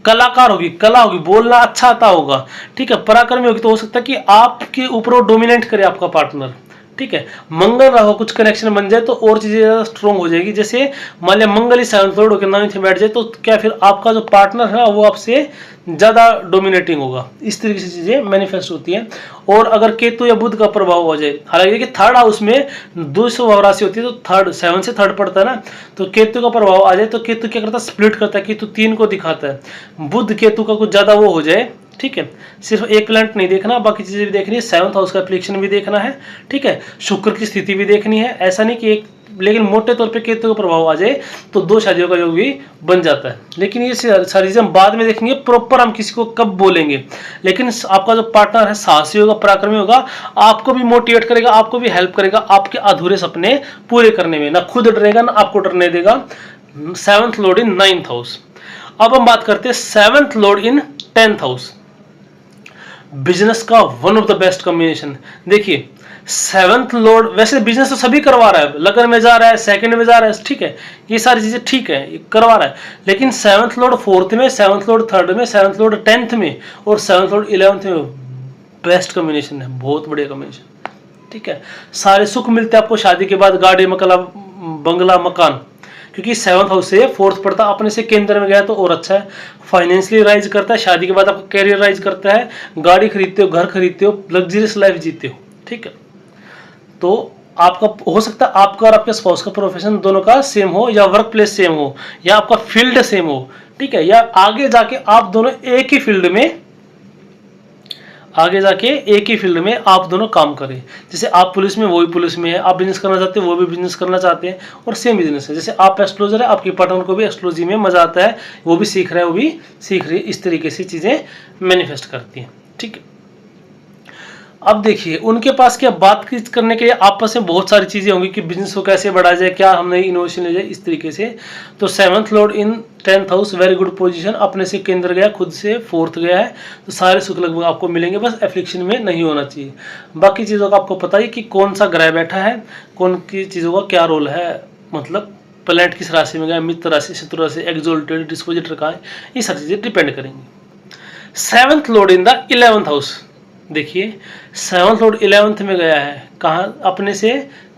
कलाकार होगी, कला होगी, बोलना अच्छा आता होगा, ठीक है। पराक्रमी होगी, तो हो सकता है कि आपके ऊपर वो डोमिनेट करे आपका पार्टनर, ठीक है। मंगल राहु कुछ कनेक्शन बन जाए तो और चीजें ज्यादा स्ट्रॉन्ग हो जाएगी। जैसे मान लिया मंगल ही 7th लॉर्ड होकर 9th में बैठ जाए तो क्या फिर आपका जो पार्टनर है वो आपसे ज्यादा डोमिनेटिंग होगा। इस तरीके से चीजें मैनिफेस्ट होती हैं। और अगर केतु या बुध का प्रभाव हो जाए, हालांकि कि थर्ड हाउस में 200 राशि होती है तो थर्ड 7 से थर्ड पड़ता है ना, तो केतु का प्रभाव आ जाए तो केतु क्या करता है, स्प्लिट करता है, केतु 3 को दिखाता है। बुध केतु का कुछ ज्यादा वो हो जाए, ठीक है, सिर्फ एक प्लैनेट नहीं देखना, बाकी चीजें भी देखनी है। 7th हाउस का एप्लीकेशन भी देखना है, ठीक है, शुक्र की स्थिति भी देखनी है। ऐसा नहीं कि एक, लेकिन मोटे तौर पे केतु का प्रभाव आ जाए तो 2 शादियों का योग भी बन जाता है। लेकिन ये सारी चीजें हम बाद में देखेंगे, प्रॉपर हम किसी को कब बोलेंगे। लेकिन आपका जो पार्टनर है साहसी होगा, पराक्रमी होगा, आपको भी मोटिवेट करेगा, आपको भी हेल्प करेगा आपके अधूरे सपने पूरे करने में, ना खुद डरेगा ना आपको डरने देगा। 7th लॉर्ड इन 9th हाउस। अब हम बात करते हैं 7th लॉर्ड इन 10th हाउस, बिजनेस का one of the best combination. देखिए 7th लॉर्ड, वैसे बिजनेस तो सभी करवा रहा है, लगन में जा रहा है, सेकंड में जा रहा है, ठीक है, ये सारी चीजें ठीक है, ये करवा रहा है। लेकिन 7th लॉर्ड 4th में, 7th लॉर्ड 3rd में, 7th लॉर्ड 10th में और 7th लॉर्ड 11th में, बेस्ट कॉम्बिनेशन है, बहुत बढ़िया कॉम्बिनेशन, ठीक है। सारे सुख मिलते हैं आपको शादी के बाद, गाड़ी, मकला, बंगला, मकान, क्योंकि 7th हाउस से 4th पड़ता, अपने से केंद्र में गया तो और अच्छा है। फाइनेंशियली राइज करता है, शादी के बाद आपका कैरियर राइज करता है, गाड़ी खरीदते हो, घर खरीदते हो, लग्जरियस लाइफ जीते हो, ठीक है। तो आपका हो सकता है आपका और आपके स्पाउस का प्रोफेशन दोनों का सेम हो, या वर्क प्लेस सेम हो, या आपका फील्ड सेम हो, ठीक है, या आगे जाके आप दोनों एक ही फील्ड में, आगे जाके एक ही फील्ड में आप दोनों काम करें। जैसे आप पुलिस में, वो भी पुलिस में है, आप बिजनेस करना चाहते हैं, वो भी बिजनेस करना चाहते हैं, और सेम बिजनेस है। जैसे आप एस्ट्रोलॉजर है, आपके पार्टनर को भी एस्ट्रोलॉजी में मजा आता है, वो भी सीख रहा है, वो भी सीख रही है। इस तरीके से चीजें मैनिफेस्ट करती हैं, ठीक है। अब देखिए उनके पास क्या बातचीत करने के लिए आपस में बहुत सारी चीजें होंगी कि बिजनेस को कैसे बढ़ाया जाए, क्या हम नई इनोवेशन ले जाए, इस तरीके से। तो 7th लॉर्ड इन 10th house, very good position, अपने से केंद्र गया, खुद से 4th गया है, तो सारे सुख लगभग आपको मिलेंगे, बस एफ्लिक्शन में नहीं होना चाहिए। बाकी चीज़ों का आपको पता ही कि कौन सा ग्रह बैठा है, कौन की चीज़ों का क्या रोल है, मतलब प्लैनेट किस राशि में गया, मित्र राशि, शत्रु राशि, एक्सोल्टेड, डिस्पोजिटर कहाँ है, ये सारी चीज़ें डिपेंड करेंगी। 7th lord in the 11th house, देखिए 7th लॉर्ड 11th में गया है, कहाँ, अपने से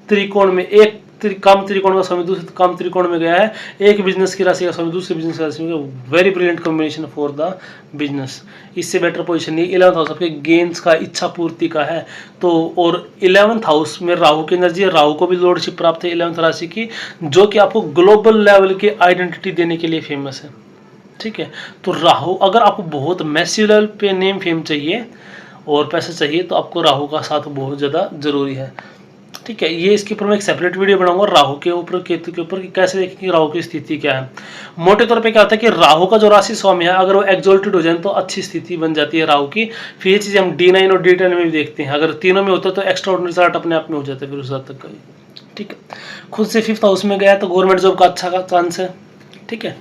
त्रिकोण में, एक काम त्रिकोण का स्वामी दूसरे काम त्रिकोण में गया है, एक बिजनेस की राशि का स्वामी दूसरे बिजनेस की राशि में, very brilliant combination for the business. इससे बेटर पोजीशन नहीं। 11th हाउस आपके गेन्स का, इच्छा पूर्ति का है, तो और 11th हाउस में राहु की एनर्जी है, राहु को भी लॉर्डशिप प्राप्त है 11th राशि की, जो कि आपको ग्लोबल लेवल की आइडेंटिटी देने के लिए फेमस है, ठीक है। तो राहु, अगर आपको बहुत मैसिव लेवल पे नेम फेम चाहिए और पैसे चाहिए तो आपको राहु का साथ बहुत ज़्यादा जरूरी है, ठीक है। ये इसके ऊपर मैं एक सेपरेट वीडियो बनाऊंगा, राहु के ऊपर, केतु के ऊपर, कि कैसे देखें कि राहु की स्थिति क्या है। मोटे तौर पे क्या होता है कि राहु का जो राशि स्वामी है, अगर वो एक्सोल्टेड हो जाए तो अच्छी स्थिति बन जाती है राहु की। फिर ये चीज़ें हम D9 और D10 में भी देखते हैं, अगर तीनों में होता है तो एक्स्ट्राऑर्डिनरी चार्ट अपने आप में हो जाता है फिर उस हद तक का, ठीक है। खुद से 5th हाउस में गया तो गवर्नमेंट जॉब का अच्छा चांस है, ठीक है,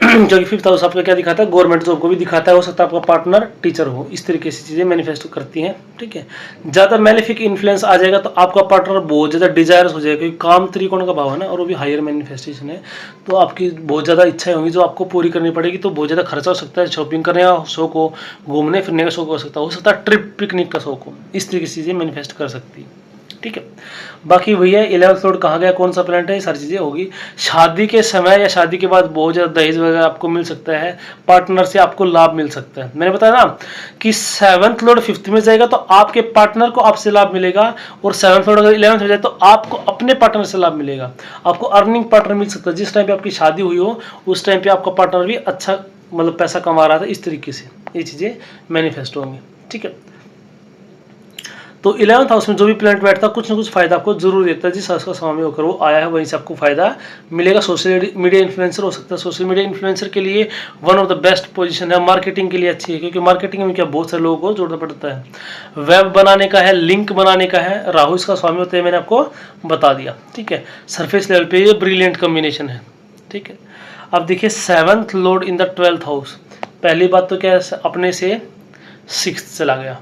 जो कि 5th हाउस आपका क्या दिखाता है, गवर्नमेंट जॉब को भी दिखाता है। हो सकता है आपका पार्टनर टीचर हो, इस तरीके से चीज़ें मैनिफेस्ट करती हैं, ठीक है। ज़्यादा मैलेफिक इन्फ्लुएंस आ जाएगा तो आपका पार्टनर बहुत ज़्यादा डिजायरस हो जाएगा, क्योंकि काम त्रिकोण का भाव है ना, और वो भी हायर मैनिफेस्टेशन है, तो आपकी बहुत ज़्यादा इच्छाएं होंगी जो आपको पूरी करनी पड़ेगी। तो बहुत ज़्यादा खर्चा हो सकता है, शॉपिंग करने का शौक हो, घूमने फिरने का शौक हो सकता है ट्रिप पिकनिक का शौक हो, इस तरीके से चीज़ें मैनिफेस्ट कर सकती है, ठीक है। बाकी भैया 11th लॉर्ड कहाँ गया, कौन सा प्लैनेट है, ये सारी चीज़ें होगी। शादी के समय या शादी के बाद बहुत ज़्यादा दहेज वगैरह आपको मिल सकता है, पार्टनर से आपको लाभ मिल सकता है। मैंने बताया ना कि 7th लॉर्ड 5th में जाएगा तो आपके पार्टनर को आपसे लाभ मिलेगा, और 7th लॉर्ड अगर 11th में जाए तो आपको अपने पार्टनर से लाभ मिलेगा। आपको अर्निंग पार्टनर मिल सकता है, जिस टाइम पे आपकी शादी हुई हो उस टाइम पे आपका पार्टनर भी अच्छा मतलब पैसा कमा रहा था, इस तरीके से ये चीज़ें मैनिफेस्ट होंगी, ठीक है। तो 11th हाउस में जो भी प्लैनेट बैठता है कुछ ना कुछ फायदा आपको जरूर देता है। जिस हाउस का स्वामी होकर वो आया है वहीं से आपको फायदा मिलेगा। सोशल मीडिया इन्फ्लुएंसर हो सकता है, सोशल मीडिया इन्फ्लुएंसर के लिए one of the best position है। मार्केटिंग के लिए अच्छी है, क्योंकि मार्केटिंग में क्या बहुत सारे लोगों को जोड़ना पड़ता है, वेब बनाने का है, लिंक बनाने का है। राहु इसका स्वामी होता है, मैंने आपको बता दिया, ठीक है। सरफेस लेवल पे ये ब्रिलियंट कॉम्बिनेशन है, ठीक है। अब देखिए 7th lord in the 12th house, पहली बात तो क्या है, अपने से 6th चला गया,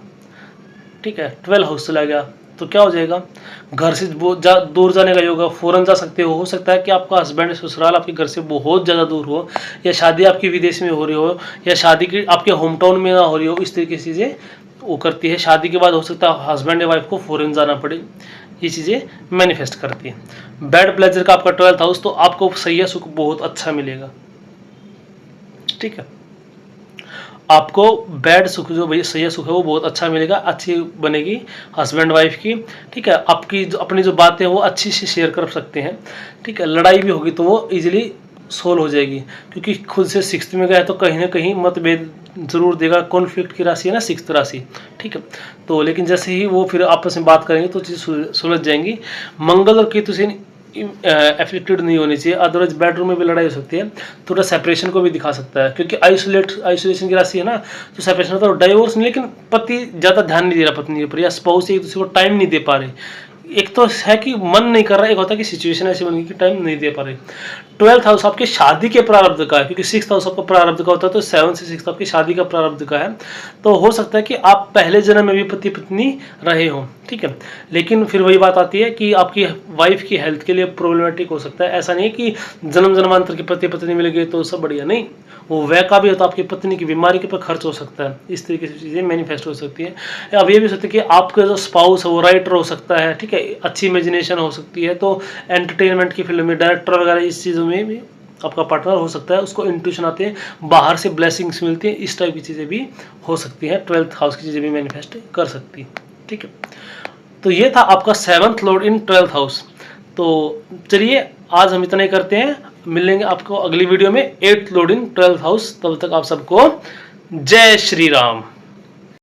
ठीक है, 12 हाउस चला गया तो क्या हो जाएगा, घर से दूर जाने का योग, फौरन जा सकते हो सकता है कि आपका हस्बैंड ससुराल आपके घर से बहुत ज़्यादा दूर हो, या शादी आपकी विदेश में हो रही हो, या शादी की आपके होम टाउन में ना हो रही हो, इस तरीके से चीज़ें वो करती है। शादी के बाद हो सकता है हस्बैंड या वाइफ को फॉरेन जाना पड़े, ये चीज़ें मैनिफेस्ट करती है। बैड प्लेजर का आपका 12th हाउस, तो आपको सैया सुख बहुत अच्छा मिलेगा, ठीक है। आपको बैड सुख जो भैया सैया सुख है वो बहुत अच्छा मिलेगा, अच्छी बनेगी हस्बैंड वाइफ की, ठीक है। आपकी जो अपनी जो बातें वो अच्छी से शेयर कर सकते हैं, ठीक है। लड़ाई भी होगी तो वो इजीली सोल्व हो जाएगी, क्योंकि खुद से 6th में गया तो कहीं ना कहीं मतभेद जरूर देगा। कॉन्फ्लिक्ट की राशि है ना 6th राशि, ठीक है। तो लेकिन जैसे ही वो फिर आपस में बात करेंगे तो चीज़ सुलझ जाएंगी। मंगल और केतु से एफेक्टेड नहीं होनी चाहिए, अदरवाइज बेडरूम में भी लड़ाई हो सकती है। थोड़ा सेपरेशन को भी दिखा सकता है, क्योंकि आइसोलेशन की राशि है ना, तो सेपरेशन होता है, डाइवोर्स नहीं, लेकिन पति ज़्यादा ध्यान नहीं दे रहा पत्नी के ऊपर, या स्पाउस एक दूसरे को टाइम नहीं दे पा रहे। एक तो है कि मन नहीं कर रहा, एक होता है कि सिचुएशन ऐसी बन गई कि टाइम नहीं दे पा रहे। 12th हाउस आपके शादी के प्रारब्ध का है, क्योंकि 6th हाउस आपका प्रारब्ध का होता है, तो 7 से 6 आपकी शादी का प्रारब्ध का है। तो हो सकता है कि आप पहले जन्म में भी पति पत्नी रहे हो, ठीक है। लेकिन फिर वही बात आती है कि आपकी वाइफ की हेल्थ के लिए प्रॉब्लमेटिक हो सकता है। ऐसा नहीं है कि जन्म जन्मांतर के पति पत्नी मिल गए तो सब बढ़िया, नहीं, वो वह का भी होता है, आपकी पत्नी की बीमारी के पर खर्च हो सकता है। इस तरीके से चीज़ें मैनिफेस्ट हो सकती है। अब ये भी हो सकता है कि आपका जो स्पाउस है वो राइटर हो सकता है, ठीक है, अच्छी इमेजिनेशन हो सकती है, तो एंटरटेनमेंट की फिल्म में डायरेक्टर वगैरह इस चीज़ों में भी आपका पार्टनर हो सकता है। उसको इंट्यूशन आते हैं, बाहर से ब्लेसिंग्स मिलती हैं, इस टाइप की चीज़ें भी हो सकती हैं। 12th हाउस की चीज़ें भी मैनिफेस्ट कर सकती है, ठीक है। तो ये था आपका 7th लॉर्ड इन 12th हाउस। तो चलिए आज हम इतना ही करते हैं, मिलेंगे आपको अगली वीडियो में 8th लॉर्ड इन 12th हाउस। तब तक आप सबको जय श्री राम।